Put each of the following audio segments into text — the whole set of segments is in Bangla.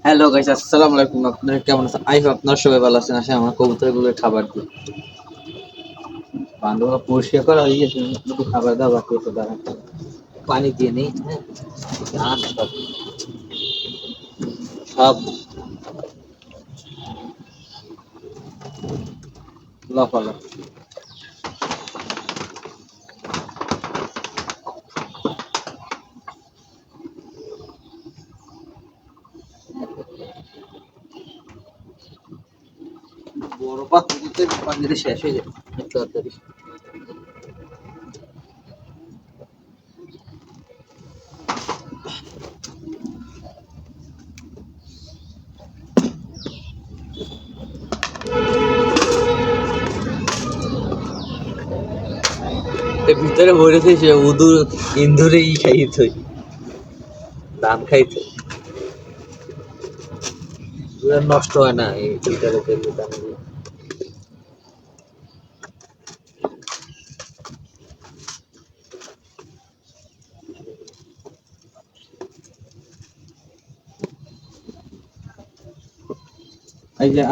হ্যালো গাইস, আসসালামু আলাইকুম। আপনারা কেমন আছেন? আই হোপ আপনারা সবাই ভালো আছেন। আসলে আমার কবুতরগুলো খাবার দিই, বান্ধবরা পরিষ্কার করা হয়ে গেছে, একটু খাবার দাবার বাকি আছে, দাঁড়ান পানি দিয়ে নেই। হ্যাঁ, আর সব সব লাফালাফ। বড় পাত্র দিতে পানি দিলে শেষ হয়ে যাবে এত তাড়াতাড়ি। এর ভিতরে ভরেছে সে উদু ইন্দুরেই খাইতে, ধান খাইতে পুরা নষ্ট হয় না এই ভিতরে তেল ধান দিয়ে। এই যে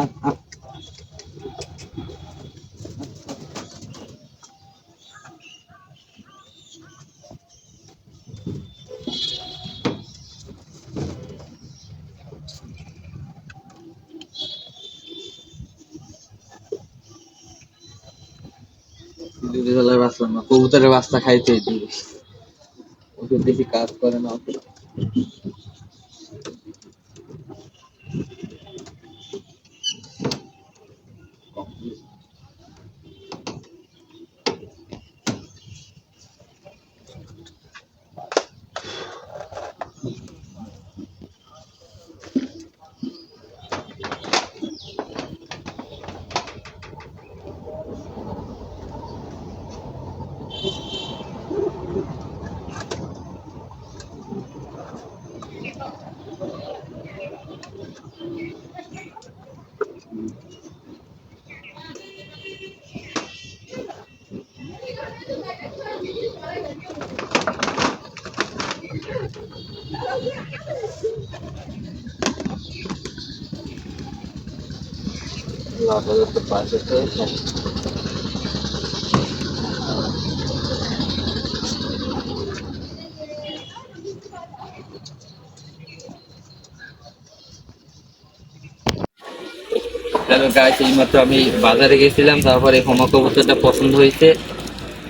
দুপুরবেলার বাচ্চা না, কবুতরের বাচ্চা খাইতে দিবে, ওকে বেশি কাজ করে না ওকে। লাফাতে পারছে তো। হ্যালো গাইস, এইমাত্র আমি বাজারে গেছিলাম, তারপরে হোমা কবুতরটা পছন্দ হয়েছে,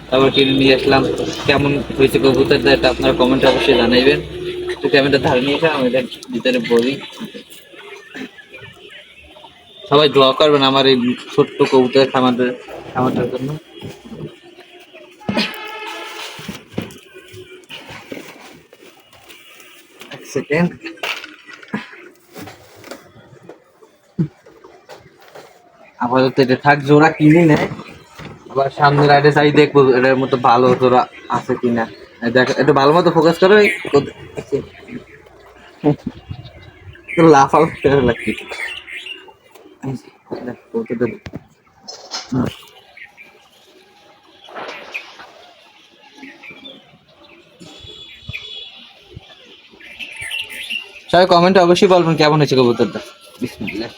তারপর কিনে নিয়ে আসলাম। কেমন হয়েছে কবুতরটা এটা আপনারা কমেন্টে অবশ্যই জানাইবেন। তো ক্যামেরাটা ধারে নিয়ে এসে আমি এটার ভিতরে বলি, সবাই দোয়া করবেন আমার এই ছোট্ট কবুতরের খামারটার জন্য। এক সেকেন্ড। আপাতত এটা থাক, জোড়া কিনি নেয়, আবার সামনের রাইডে চাই দেখবো এটার মতো ভালো জোড়া আছে কিনা। দেখ একটু ভালো মতো ফোকাস করো। লাফাও লাগছে। সবাই কমেন্টে অবশ্যই বলবেন কেমন হয়েছে কবুতরটা। বিসমিল্লাহ।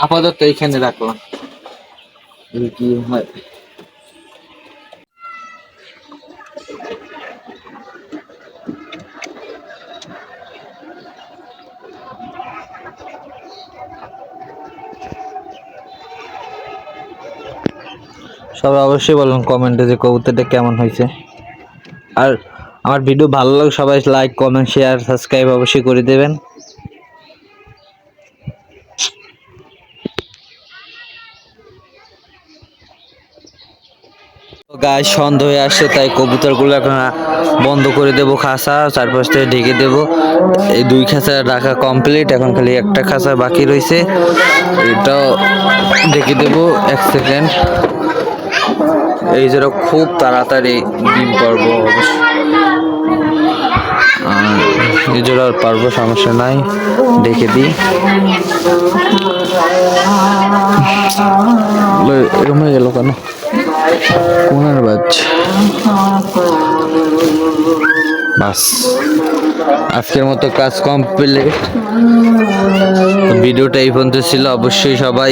আপাতত এইখানে রাখলাম, কি হয়। সবাই অবশ্যই বলুন কমেন্টে যে কবুতরটা কেমন হয়েছে। আর আমার ভিডিও ভালো লাগে সবাই লাইক কমেন্ট শেয়ার সাবস্ক্রাইব অবশ্যই করে দেবেন। গাছ সন্ধ্যা হয়ে আসছে, তাই কবুতরগুলো এখন বন্ধ করে দেবো খাঁচা, চারপাশ থেকে ঢেকে দেবো। এই দুই খাঁচা রাখা কমপ্লিট, এখন খালি একটা খাঁচা বাকি রয়েছে, এটাও ঢেকে দেবো। এক সেকেন্ড। এই যেটা খুব তাড়াতাড়ি ডিম পারবো অবশ্য, এই জোড়া পারবো, সমস্যা নাই, ডেকে দিই। এরকম হয়ে গেল কেন? কোনার বাজ বাস আজকের মতো কাজ কমপ্লিট। ভিডিওটা এই পর্যন্ত ছিল। অবশ্যই সবাই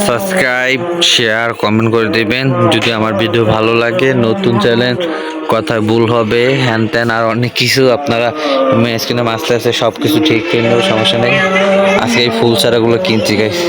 সাবস্ক্রাইব শেয়ার কমেন্ট করে দিবেন যদি আমার ভিডিও ভালো লাগে। নতুন চ্যানেল, কথা ভুল হবে, হ্যান ত্যান আর অনেক কিছু আপনারা স্ক্রিনে আস্তে আস্তে সব কিছু ঠিক করে নেব, সমস্যা নেই। আজকে এই ফুল চারাগুলো কিনছি গাইস।